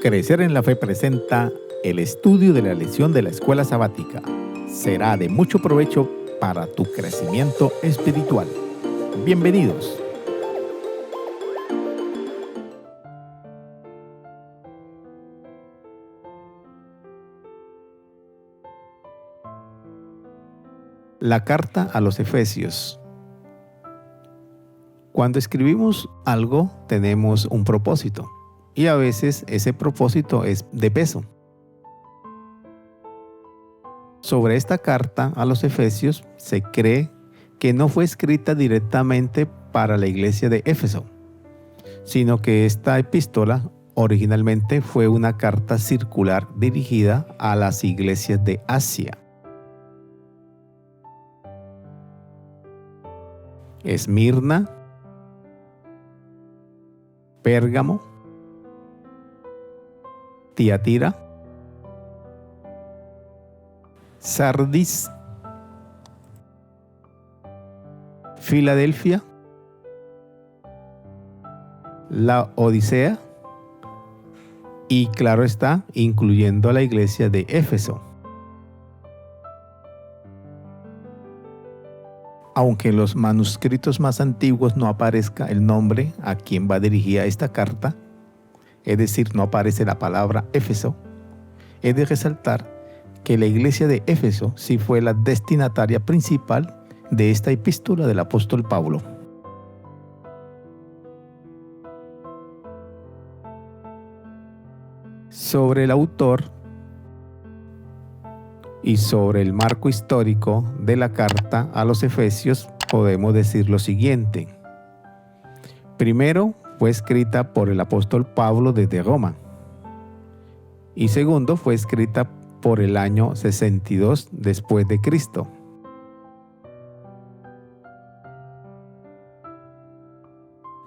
Crecer en la Fe presenta el estudio de la lección de la escuela sabática. Será de mucho provecho para tu crecimiento espiritual. Bienvenidos. La carta a los Efesios. Cuando escribimos algo, tenemos un propósito. Y a veces ese propósito es de peso. Sobre esta carta a los Efesios se cree que no fue escrita directamente para la iglesia de Éfeso, sino que esta epístola originalmente fue una carta circular dirigida a las iglesias de Asia. Esmirna, Pérgamo, Tiatira, Sardis, Filadelfia, la Odisea y, claro está, incluyendo a la iglesia de Éfeso. Aunque en los manuscritos más antiguos no aparezca el nombre a quien va dirigida esta carta, es decir, no aparece la palabra Éfeso, es de resaltar que la iglesia de Éfeso sí fue la destinataria principal de esta epístola del apóstol Pablo. Sobre el autor y sobre el marco histórico de la carta a los Efesios podemos decir lo siguiente. Primero, fue escrita por el apóstol Pablo desde Roma. Y segundo, fue escrita por el año 62 después de Cristo.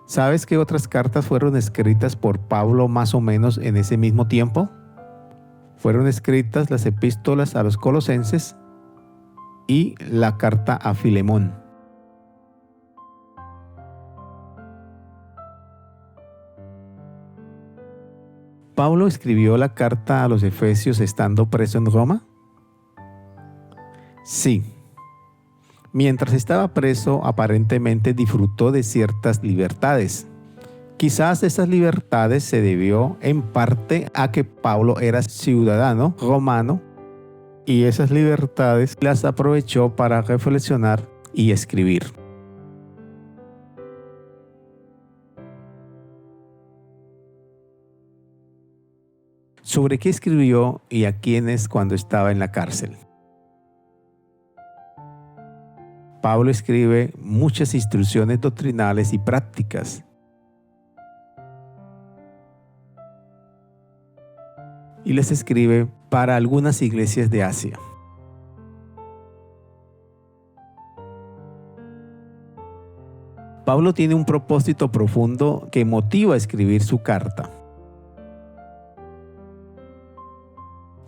¿Sabes qué otras cartas fueron escritas por Pablo más o menos en ese mismo tiempo? Fueron escritas las epístolas a los Colosenses y la carta a Filemón. ¿Pablo escribió la carta a los Efesios estando preso en Roma? Sí. Mientras estaba preso, aparentemente disfrutó de ciertas libertades. Quizás esas libertades se debió en parte a que Pablo era ciudadano romano y esas libertades las aprovechó para reflexionar y escribir. ¿Sobre qué escribió y a quiénes cuando estaba en la cárcel? Pablo escribe muchas instrucciones doctrinales y prácticas. Y les escribe para algunas iglesias de Asia. Pablo tiene un propósito profundo que motiva a escribir su carta.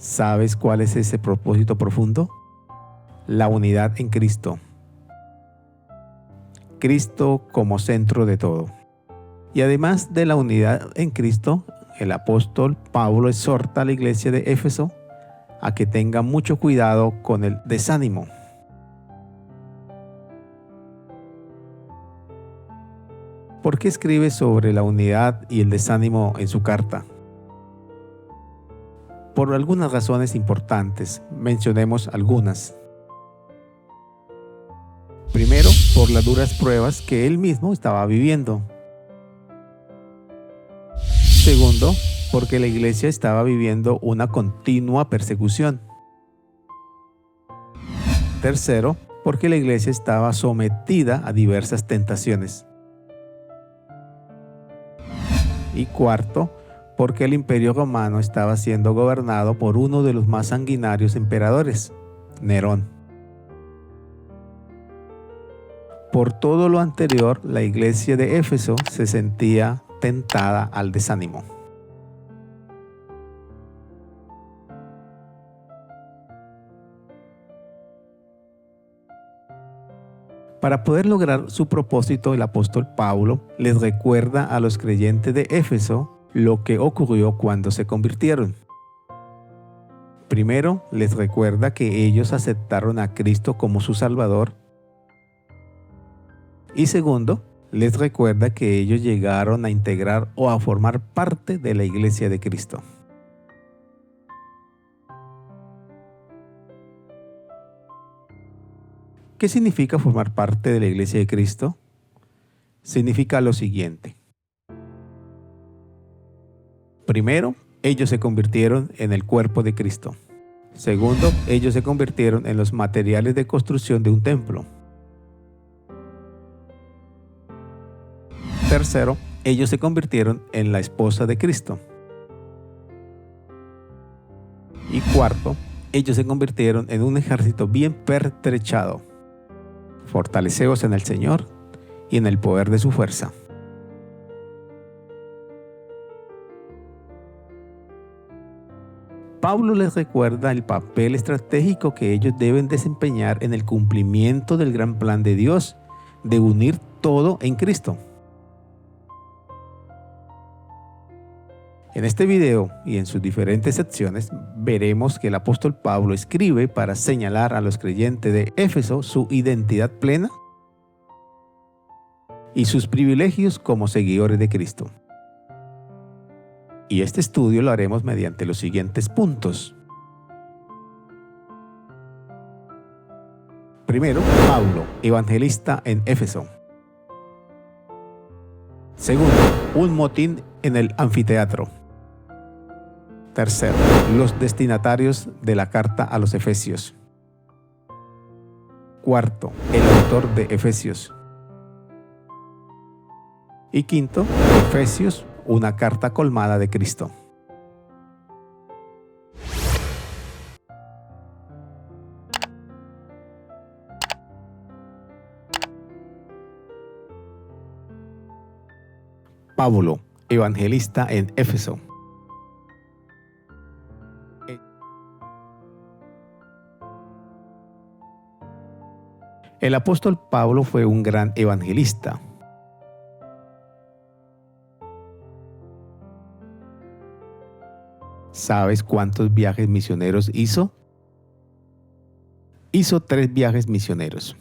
¿Sabes cuál es ese propósito profundo? La unidad en Cristo. Cristo como centro de todo. Y además de la unidad en Cristo, el apóstol Pablo exhorta a la iglesia de Éfeso a que tenga mucho cuidado con el desánimo. ¿Por qué escribe sobre la unidad y el desánimo en su carta? Por algunas razones importantes, mencionemos algunas. Primero, por las duras pruebas que él mismo estaba viviendo. Segundo, porque la iglesia estaba viviendo una continua persecución. Tercero, porque la iglesia estaba sometida a diversas tentaciones. Y cuarto, porque el imperio romano estaba siendo gobernado por uno de los más sanguinarios emperadores, Nerón. Por todo lo anterior, la iglesia de Éfeso se sentía tentada al desánimo. Para poder lograr su propósito, el apóstol Pablo les recuerda a los creyentes de Éfeso lo que ocurrió cuando se convirtieron. Primero, les recuerda que ellos aceptaron a Cristo como su Salvador. Y segundo, les recuerda que ellos llegaron a integrar o a formar parte de la Iglesia de Cristo. ¿Qué significa formar parte de la Iglesia de Cristo? Significa lo siguiente. Primero, ellos se convirtieron en el cuerpo de Cristo. Segundo, ellos se convirtieron en los materiales de construcción de un templo. Tercero, ellos se convirtieron en la esposa de Cristo. Y cuarto, ellos se convirtieron en un ejército bien pertrechado. Fortaleceos en el Señor y en el poder de su fuerza. Pablo les recuerda el papel estratégico que ellos deben desempeñar en el cumplimiento del gran plan de Dios, de unir todo en Cristo. En este video y en sus diferentes secciones veremos que el apóstol Pablo escribe para señalar a los creyentes de Éfeso su identidad plena y sus privilegios como seguidores de Cristo. Y este estudio lo haremos mediante los siguientes puntos. Primero, Pablo, evangelista en Éfeso. Segundo, un motín en el anfiteatro. Tercero, los destinatarios de la carta a los Efesios. Cuarto, el autor de Efesios. Y quinto, Efesios, una carta colmada de Cristo. Pablo, evangelista en Éfeso. El apóstol Pablo fue un gran evangelista. ¿Sabes cuántos viajes misioneros hizo? Hizo 3 viajes misioneros.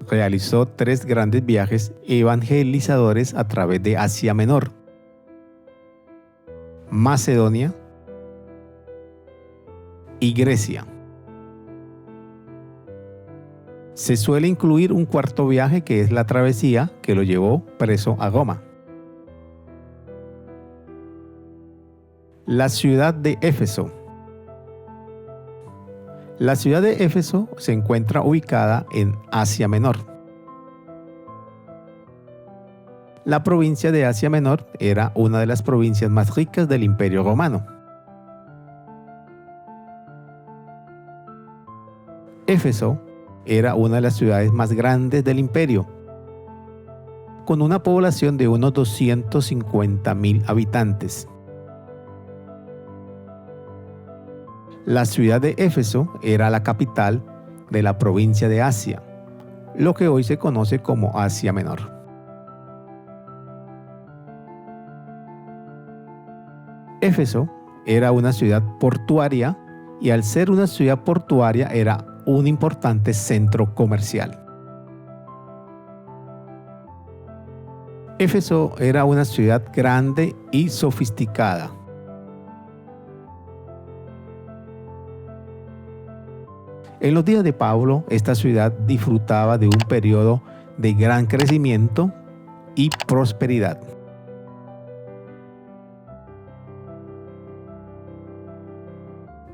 Realizó 3 grandes viajes evangelizadores a través de Asia Menor, Macedonia y Grecia. Se suele incluir un cuarto viaje que es la travesía que lo llevó preso a Roma. La ciudad de Éfeso. La ciudad de Éfeso se encuentra ubicada en Asia Menor. La provincia de Asia Menor era una de las provincias más ricas del Imperio Romano. Éfeso era una de las ciudades más grandes del imperio, con una población de unos 250.000 habitantes. La ciudad de Éfeso era la capital de la provincia de Asia, lo que hoy se conoce como Asia Menor. Éfeso era una ciudad portuaria y al ser una ciudad portuaria era un importante centro comercial. Éfeso era una ciudad grande y sofisticada. En los días de Pablo, esta ciudad disfrutaba de un periodo de gran crecimiento y prosperidad.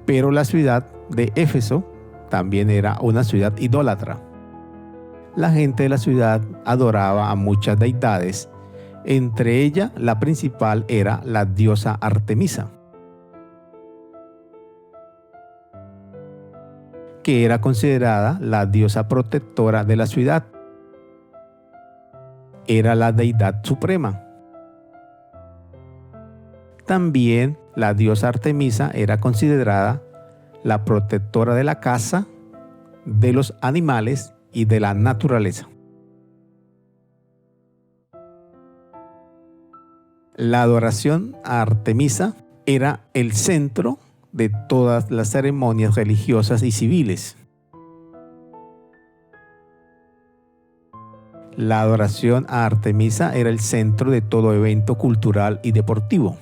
Pero la ciudad de Éfeso también era una ciudad idólatra. La gente de la ciudad adoraba a muchas deidades, entre ellas la principal era la diosa Artemisa, que era considerada la diosa protectora de la ciudad. Era la deidad suprema. También la diosa Artemisa era considerada la protectora de la casa, de los animales y de la naturaleza. La adoración a Artemisa era el centro de todas las ceremonias religiosas y civiles. La adoración a Artemisa era el centro de todo evento cultural y deportivo.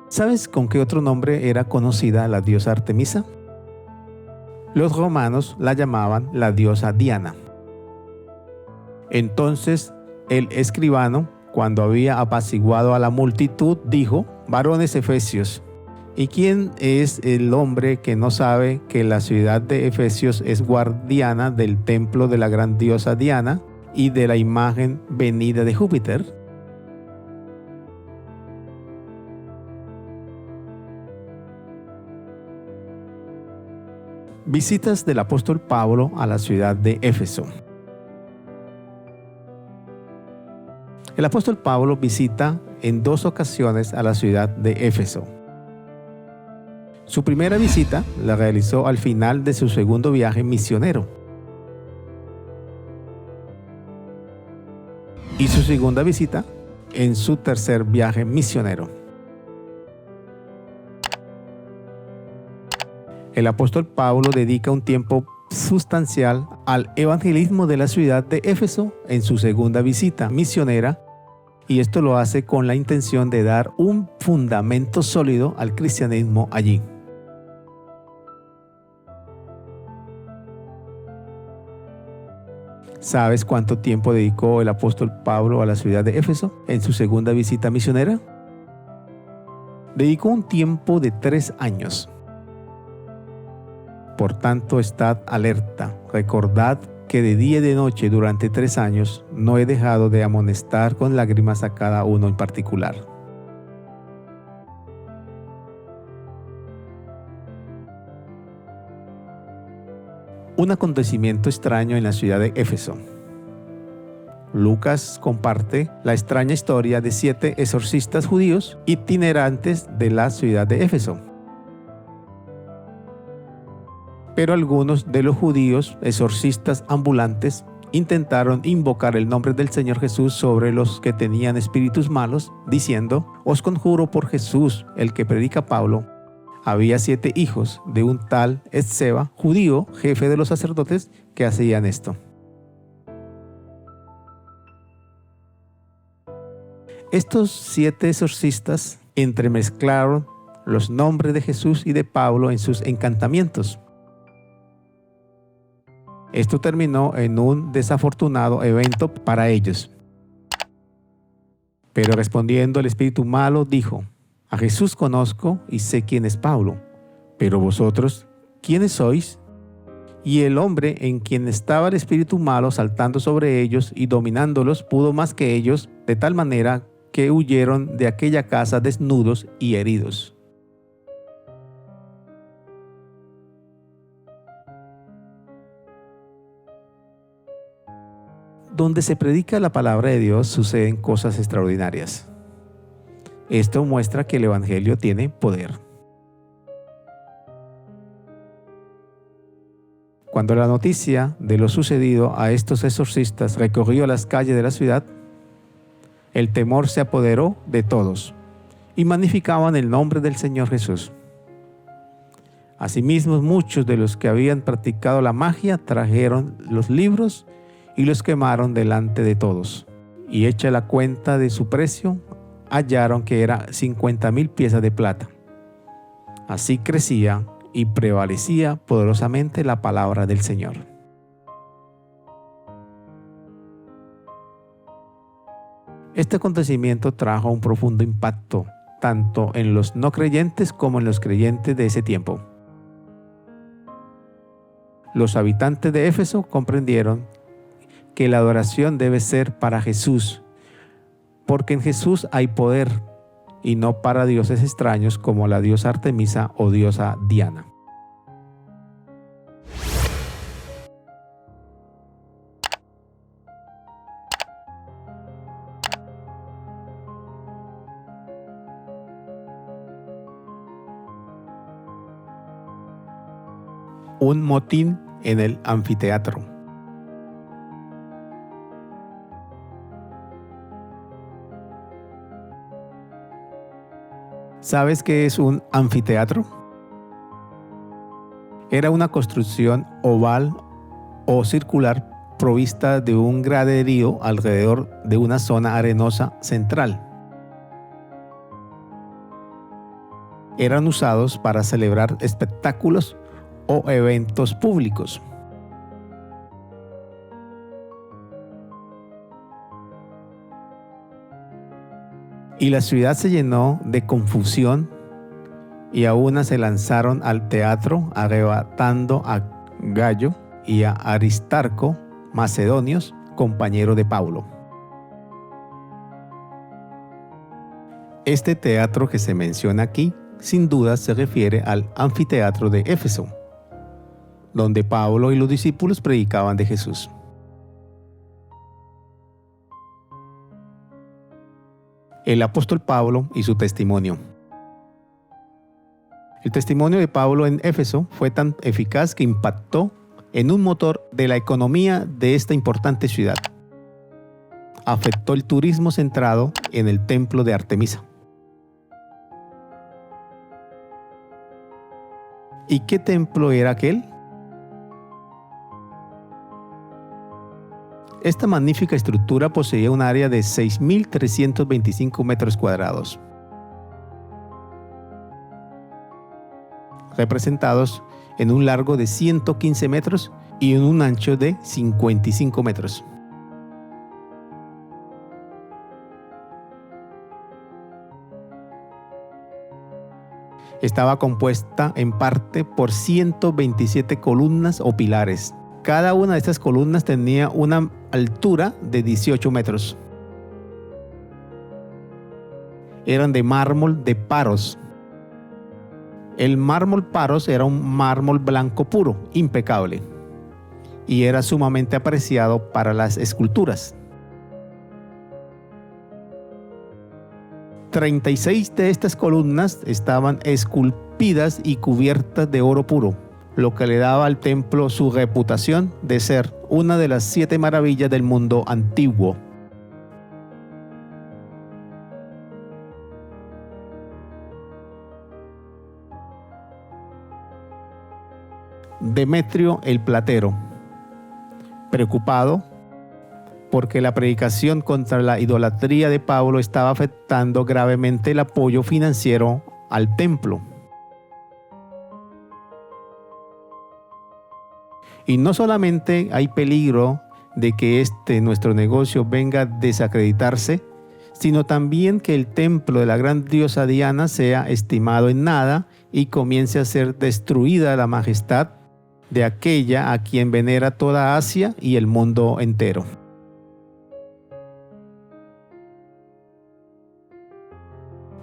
¿Sabes con qué otro nombre era conocida la diosa Artemisa? Los romanos la llamaban la diosa Diana. Entonces el escribano, cuando había apaciguado a la multitud, dijo: varones efesios, ¿y quién es el hombre que no sabe que la ciudad de Efesios es guardiana del templo de la gran diosa Diana y de la imagen venida de Júpiter? Visitas del apóstol Pablo a la ciudad de Éfeso. El apóstol Pablo visita en 2 ocasiones a la ciudad de Éfeso. Su primera visita la realizó al final de su segundo viaje misionero. Y su segunda visita en su tercer viaje misionero. El apóstol Pablo dedica un tiempo sustancial al evangelismo de la ciudad de Éfeso en su segunda visita misionera, y esto lo hace con la intención de dar un fundamento sólido al cristianismo allí. ¿Sabes cuánto tiempo dedicó el apóstol Pablo a la ciudad de Éfeso en su segunda visita misionera? Dedicó un tiempo de 3 años. Por tanto, estad alerta. Recordad que de día y de noche durante 3 años no he dejado de amonestar con lágrimas a cada uno en particular. Un acontecimiento extraño en la ciudad de Éfeso. Lucas comparte la extraña historia de 7 exorcistas judíos itinerantes de la ciudad de Éfeso. Pero algunos de los judíos exorcistas ambulantes intentaron invocar el nombre del Señor Jesús sobre los que tenían espíritus malos, diciendo: os conjuro por Jesús, el que predica Pablo. Había 7 hijos de un tal Esceva, judío, jefe de los sacerdotes, que hacían esto. Estos 7 exorcistas entremezclaron los nombres de Jesús y de Pablo en sus encantamientos. Esto terminó en un desafortunado evento para ellos. Pero respondiendo el espíritu malo, dijo: a Jesús conozco y sé quién es Pablo, pero vosotros, ¿quiénes sois? Y el hombre en quien estaba el espíritu malo saltando sobre ellos y dominándolos pudo más que ellos, de tal manera que huyeron de aquella casa desnudos y heridos. Donde se predica la palabra de Dios suceden cosas extraordinarias. Esto muestra que el evangelio tiene poder. Cuando la noticia de lo sucedido a estos exorcistas recorrió las calles de la ciudad, el temor se apoderó de todos y magnificaban el nombre del Señor Jesús. Asimismo, muchos de los que habían practicado la magia trajeron los libros y los quemaron delante de todos. Y hecha la cuenta de su precio, hallaron que era 50,000 piezas de plata. Así crecía y prevalecía poderosamente la palabra del Señor. Este acontecimiento trajo un profundo impacto, tanto en los no creyentes como en los creyentes de ese tiempo. Los habitantes de Éfeso comprendieron que la adoración debe ser para Jesús, porque en Jesús hay poder, y no para dioses extraños como la diosa Artemisa o diosa Diana. Un motín en el anfiteatro. ¿Sabes qué es un anfiteatro? Era una construcción oval o circular provista de un graderío alrededor de una zona arenosa central. Eran usados para celebrar espectáculos o eventos públicos. Y la ciudad se llenó de confusión y a una se lanzaron al teatro arrebatando a Gayo y a Aristarco, macedonios, compañero de Pablo. Este teatro que se menciona aquí, sin duda se refiere al anfiteatro de Éfeso, donde Pablo y los discípulos predicaban de Jesús. El apóstol Pablo y su testimonio. El testimonio de Pablo en Éfeso fue tan eficaz que impactó en un motor de la economía de esta importante ciudad. Afectó el turismo centrado en el templo de Artemisa. ¿Y qué templo era aquel? Esta magnífica estructura poseía un área de 6.325 metros cuadrados, representados en un largo de 115 metros y en un ancho de 55 metros. Estaba compuesta en parte por 127 columnas o pilares. Cada una de estas columnas tenía una altura de 18 metros. Eran de mármol de Paros. El mármol Paros era un mármol blanco puro, impecable, y era sumamente apreciado para las esculturas. 36 de estas columnas estaban esculpidas y cubiertas de oro puro, lo que le daba al templo su reputación de ser una de las 7 maravillas del mundo antiguo. Demetrio el platero, preocupado porque la predicación contra la idolatría de Pablo estaba afectando gravemente el apoyo financiero al templo. Y no solamente hay peligro de que nuestro negocio venga a desacreditarse, sino también que el templo de la gran diosa Diana sea estimado en nada y comience a ser destruida la majestad de aquella a quien venera toda Asia y el mundo entero.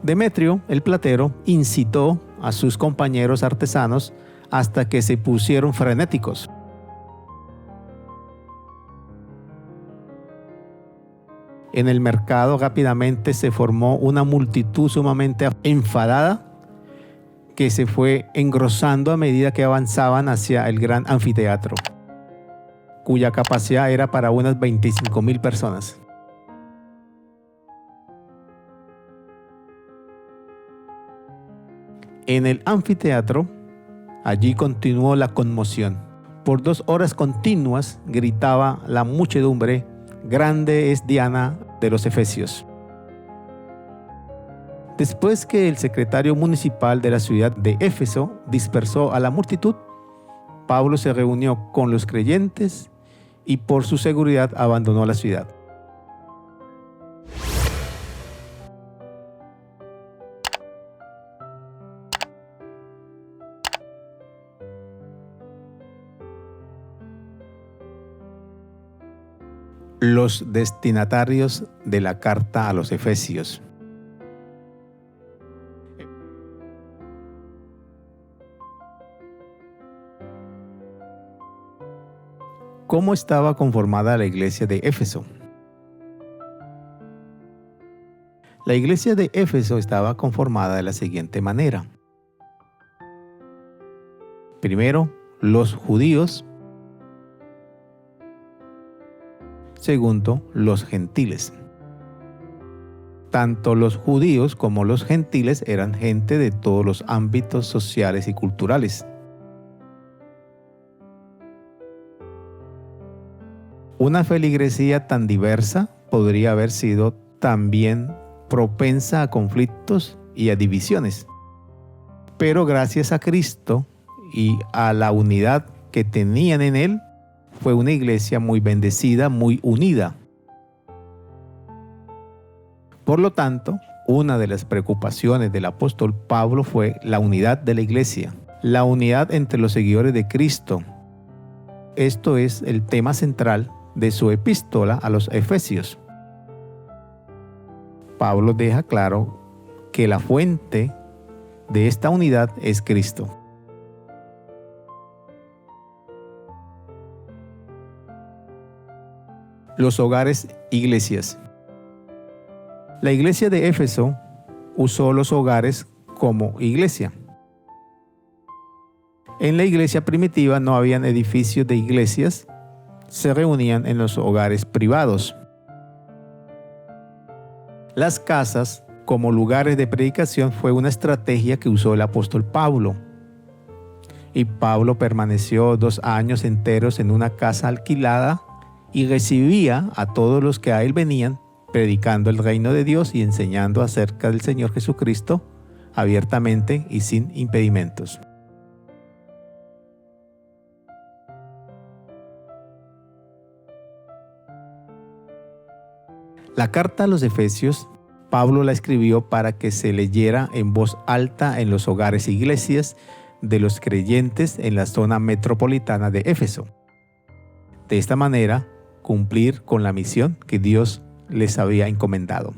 Demetrio, el platero, incitó a sus compañeros artesanos hasta que se pusieron frenéticos. En el mercado rápidamente se formó una multitud sumamente enfadada que se fue engrosando a medida que avanzaban hacia el gran anfiteatro, cuya capacidad era para unas 25.000 personas. En el anfiteatro, allí continuó la conmoción. Por 2 horas continuas gritaba la muchedumbre: «Grande es Diana de los Efesios». Después que el secretario municipal de la ciudad de Éfeso dispersó a la multitud, Pablo se reunió con los creyentes y por su seguridad abandonó la ciudad. Los destinatarios de la carta a los Efesios. ¿Cómo estaba conformada la iglesia de Éfeso? La iglesia de Éfeso estaba conformada de la siguiente manera. Primero, los judíos, segundo los gentiles. Tanto los judíos como los gentiles eran gente de todos los ámbitos sociales y culturales. Una feligresía tan diversa podría haber sido también propensa a conflictos y a divisiones. Pero gracias a Cristo y a la unidad que tenían en Él, fue una iglesia muy bendecida, muy unida. Por lo tanto, una de las preocupaciones del apóstol Pablo fue la unidad de la iglesia, la unidad entre los seguidores de Cristo. Esto es el tema central de su epístola a los Efesios. Pablo deja claro que la fuente de esta unidad es Cristo. Los hogares iglesias. La iglesia de Éfeso usó los hogares como iglesia. En la iglesia primitiva no habían edificios de iglesias, se reunían en los hogares privados. Las casas como lugares de predicación fue una estrategia que usó el apóstol Pablo. Y Pablo permaneció 2 años enteros en una casa alquilada y recibía a todos los que a él venían, predicando el reino de Dios y enseñando acerca del Señor Jesucristo abiertamente y sin impedimentos. La carta a los Efesios, Pablo la escribió para que se leyera en voz alta en los hogares e iglesias de los creyentes en la zona metropolitana de Éfeso. De esta manera, cumplir con la misión que Dios les había encomendado.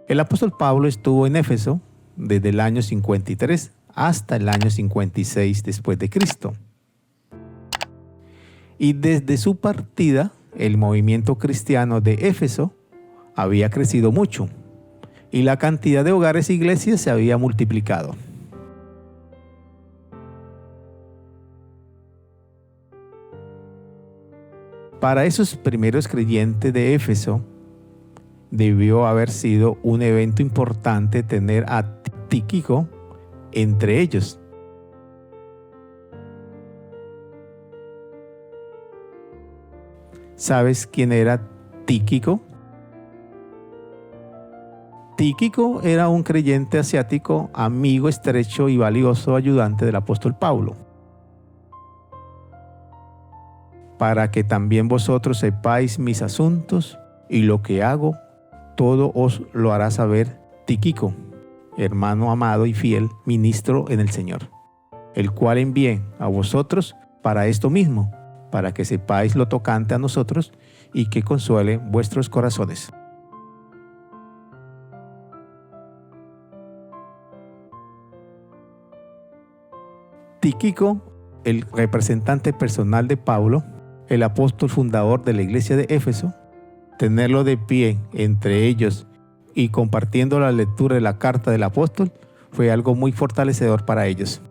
El apóstol Pablo estuvo en Éfeso desde el año 53 hasta el año 56 después de Cristo. Y desde su partida, el movimiento cristiano de Éfeso había crecido mucho y la cantidad de hogares e iglesias se había multiplicado. Para esos primeros creyentes de Éfeso, debió haber sido un evento importante tener a Tíquico entre ellos. ¿Sabes quién era Tíquico? Tíquico era un creyente asiático, amigo estrecho y valioso ayudante del apóstol Pablo. Para que también vosotros sepáis mis asuntos y lo que hago, todo os lo hará saber Tíquico, hermano amado y fiel, ministro en el Señor, el cual envié a vosotros para esto mismo, para que sepáis lo tocante a nosotros y que consuele vuestros corazones. Tíquico, el representante personal de Pablo, el apóstol fundador de la iglesia de Éfeso, tenerlo de pie entre ellos y compartiendo la lectura de la carta del apóstol fue algo muy fortalecedor para ellos.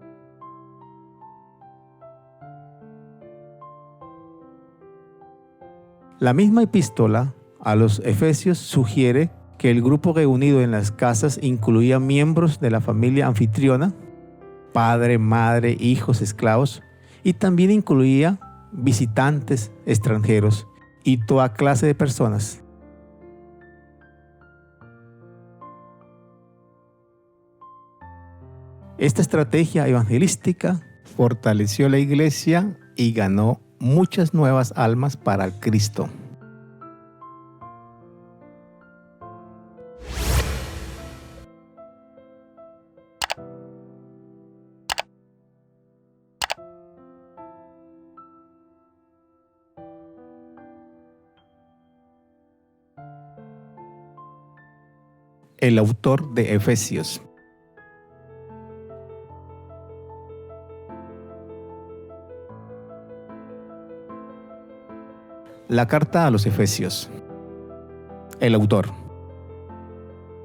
La misma epístola a los Efesios sugiere que el grupo reunido en las casas incluía miembros de la familia anfitriona, padre, madre, hijos, esclavos, y también incluía visitantes extranjeros y toda clase de personas. Esta estrategia evangelística fortaleció la iglesia y ganó muchas nuevas almas para Cristo. El autor de Efesios. La carta a los Efesios. El autor.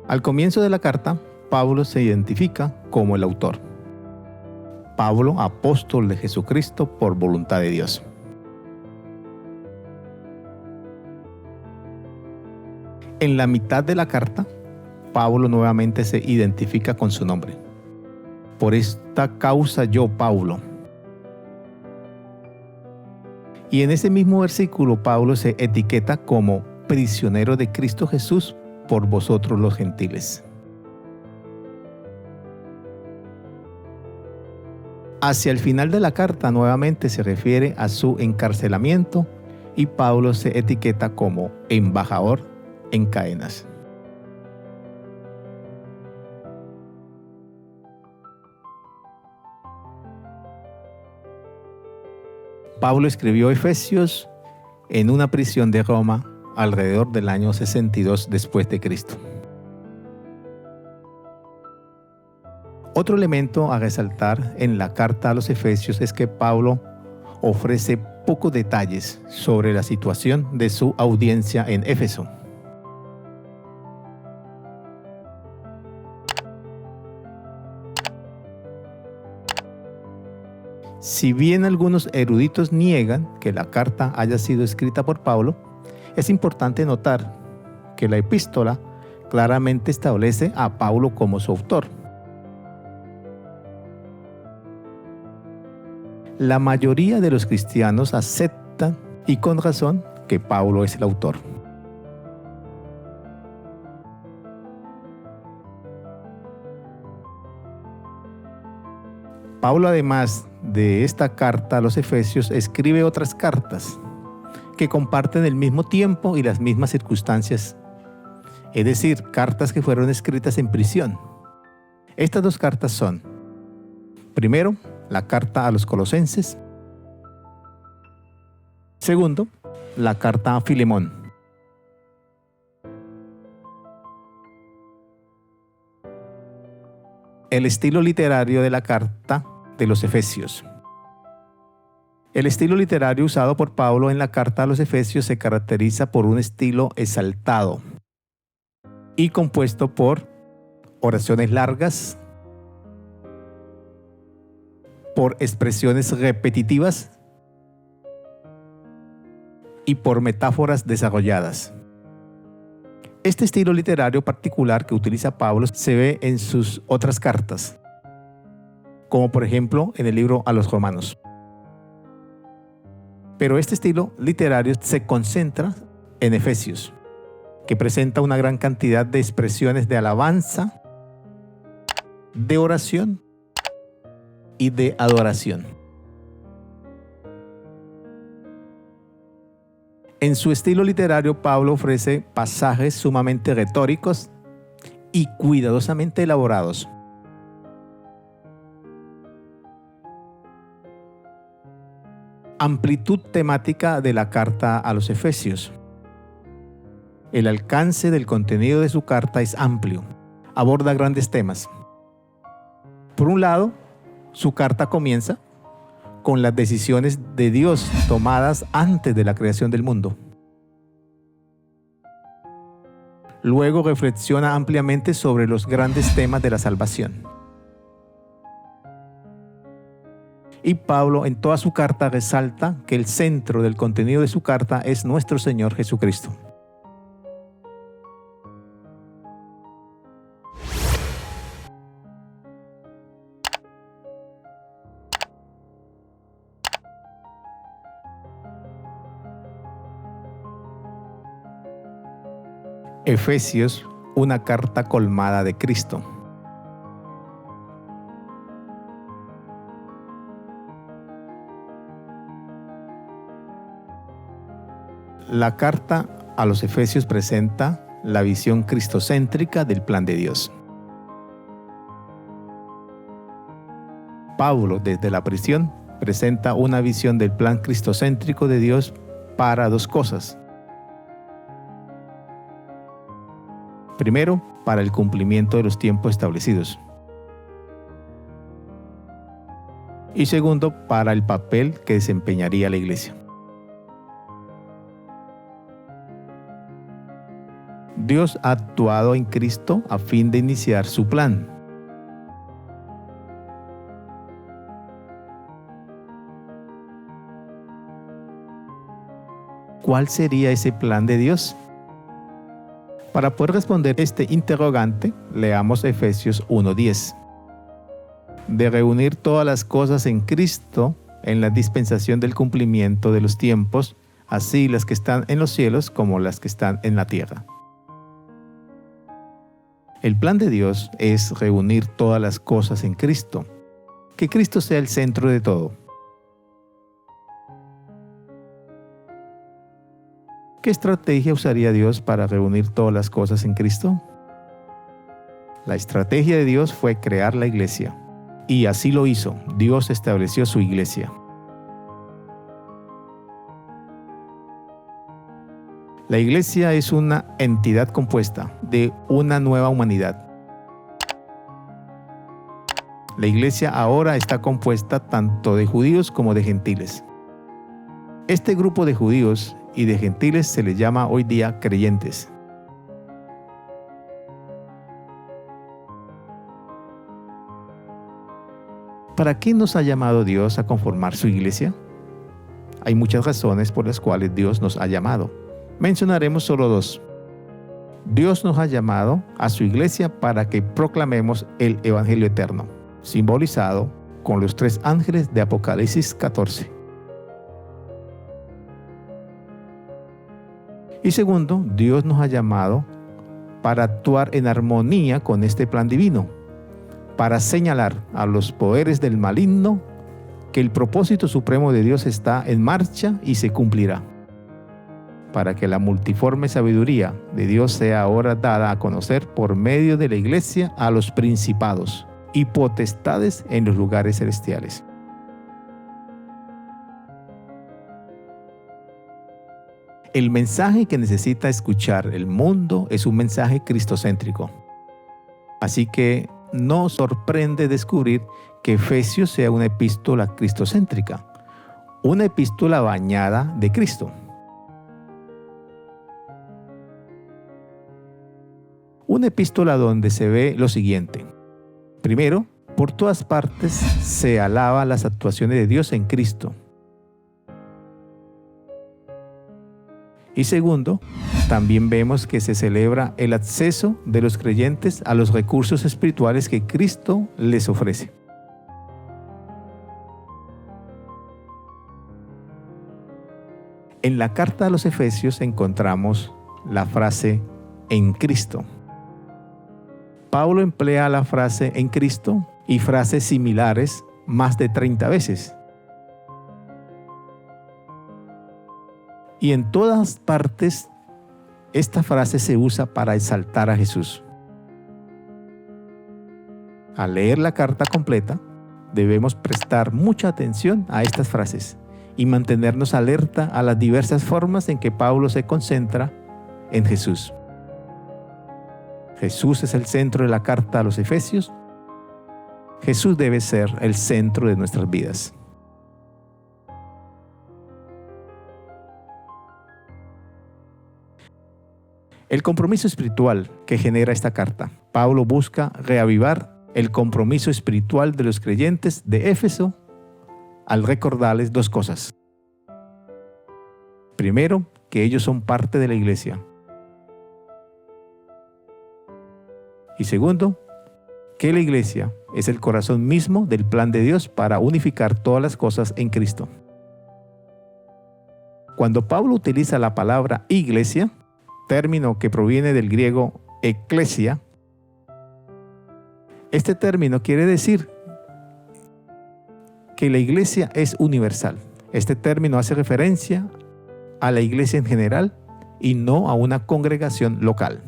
Al comienzo de la carta, Pablo se identifica como el autor. Pablo, apóstol de Jesucristo por voluntad de Dios. En la mitad de la carta, Pablo nuevamente se identifica con su nombre. Por esta causa yo, Pablo. Y en ese mismo versículo, Pablo se etiqueta como prisionero de Cristo Jesús por vosotros los gentiles. Hacia el final de la carta nuevamente se refiere a su encarcelamiento y Pablo se etiqueta como embajador en cadenas. Pablo escribió Efesios en una prisión de Roma alrededor del año 62 después de Cristo. Otro elemento a resaltar en la carta a los Efesios es que Pablo ofrece pocos detalles sobre la situación de su audiencia en Éfeso. Si bien algunos eruditos niegan que la carta haya sido escrita por Pablo, es importante notar que la epístola claramente establece a Pablo como su autor. La mayoría de los cristianos aceptan, y con razón, que Pablo es el autor. Pablo, además de esta carta a los Efesios, escribe otras cartas que comparten el mismo tiempo y las mismas circunstancias, es decir, cartas que fueron escritas en prisión. Estas dos cartas son, primero, la carta a los Colosenses. Segundo, la carta a Filemón. El estilo literario de la carta de los Efesios. El estilo literario usado por Pablo en la carta a los Efesios se caracteriza por un estilo exaltado y compuesto por oraciones largas, por expresiones repetitivas y por metáforas desarrolladas. Este estilo literario particular que utiliza Pablo se ve en sus otras cartas, como por ejemplo en el libro a los Romanos. Pero este estilo literario se concentra en Efesios, que presenta una gran cantidad de expresiones de alabanza, de oración y de adoración. En su estilo literario, Pablo ofrece pasajes sumamente retóricos y cuidadosamente elaborados. Amplitud temática de la carta a los Efesios. El alcance del contenido de su carta es amplio, aborda grandes temas. Por un lado, su carta comienza con las decisiones de Dios tomadas antes de la creación del mundo. Luego reflexiona ampliamente sobre los grandes temas de la salvación. Y Pablo en toda su carta resalta que el centro del contenido de su carta es nuestro Señor Jesucristo. Efesios, una carta colmada de Cristo. La carta a los Efesios presenta la visión cristocéntrica del plan de Dios. Pablo, desde la prisión, presenta una visión del plan cristocéntrico de Dios para dos cosas. Primero, para el cumplimiento de los tiempos establecidos. Y segundo, para el papel que desempeñaría la iglesia. Dios ha actuado en Cristo a fin de iniciar su plan. ¿cuál sería ese plan de Dios? Para poder responder este interrogante, leamos Efesios 1:10. De reunir todas las cosas en Cristo en la dispensación del cumplimiento de los tiempos, así las que están en los cielos como las que están en la tierra. El plan de Dios es reunir todas las cosas en Cristo, que Cristo sea el centro de todo. ¿Qué estrategia usaría Dios para reunir todas las cosas en Cristo? La estrategia de Dios fue crear la iglesia, y así lo hizo. Dios estableció su iglesia. La iglesia es una entidad compuesta de una nueva humanidad. La iglesia ahora está compuesta tanto de judíos como de gentiles. Este grupo de judíos y de gentiles se les llama hoy día creyentes. ¿Para qué nos ha llamado Dios a conformar su iglesia? Hay muchas razones por las cuales Dios nos ha llamado. Mencionaremos solo dos. Dios nos ha llamado a su iglesia para que proclamemos el Evangelio eterno, simbolizado con los 3 ángeles de Apocalipsis 14. Y segundo, Dios nos ha llamado para actuar en armonía con este plan divino, para señalar a los poderes del maligno que el propósito supremo de Dios está en marcha y se cumplirá, para que la multiforme sabiduría de Dios sea ahora dada a conocer por medio de la iglesia a los principados y potestades en los lugares celestiales. El mensaje que necesita escuchar el mundo es un mensaje cristocéntrico. Así que no sorprende descubrir que Efesios sea una epístola cristocéntrica, una epístola bañada de Cristo. Una epístola donde se ve lo siguiente. Primero, por todas partes se alaba las actuaciones de Dios en Cristo. Y segundo, también vemos que se celebra el acceso de los creyentes a los recursos espirituales que Cristo les ofrece. En la carta a los Efesios encontramos la frase en Cristo. Pablo emplea la frase en Cristo y frases similares más de 30 veces. Y en todas partes esta frase se usa para exaltar a Jesús. Al leer la carta completa, debemos prestar mucha atención a estas frases y mantenernos alerta a las diversas formas en que Pablo se concentra en Jesús. Jesús es el centro de la carta a los Efesios. Jesús debe ser el centro de nuestras vidas. El compromiso espiritual que genera esta carta. Pablo busca reavivar el compromiso espiritual de los creyentes de Éfeso al recordarles 2 cosas. Primero, que ellos son parte de la iglesia. Y segundo, que la iglesia es el corazón mismo del plan de Dios para unificar todas las cosas en Cristo. Cuando Pablo utiliza la palabra iglesia, término que proviene del griego eklesia, este término quiere decir que la iglesia es universal. Este término hace referencia a la iglesia en general y no a una congregación local.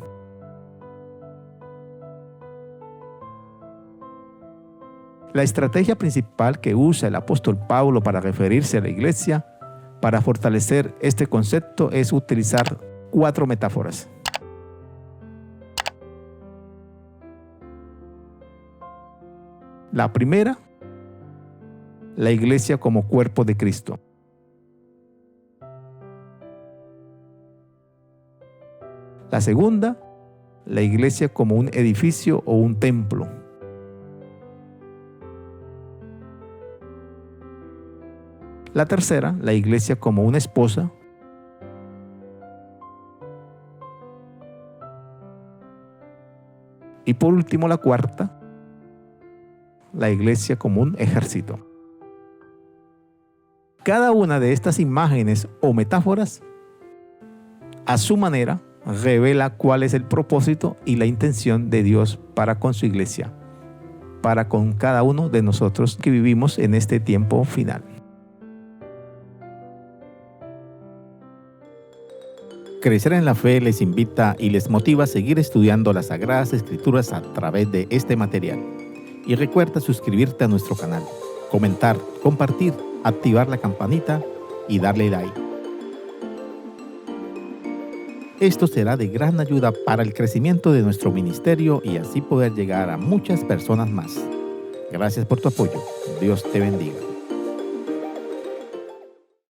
La estrategia principal que usa el apóstol Pablo para referirse a la iglesia, para fortalecer este concepto, es utilizar 4 metáforas. La primera, la iglesia como cuerpo de Cristo. La segunda, la iglesia como un edificio o un templo. La tercera, la iglesia como una esposa. Y por último, la cuarta, la iglesia como un ejército. Cada una de estas imágenes o metáforas, a su manera, revela cuál es el propósito y la intención de Dios para con su iglesia, para con cada uno de nosotros que vivimos en este tiempo final. Crecer en la Fe les invita y les motiva a seguir estudiando las Sagradas Escrituras a través de este material. Y recuerda suscribirte a nuestro canal, comentar, compartir, activar la campanita y darle like. Esto será de gran ayuda para el crecimiento de nuestro ministerio y así poder llegar a muchas personas más. Gracias por tu apoyo. Dios te bendiga.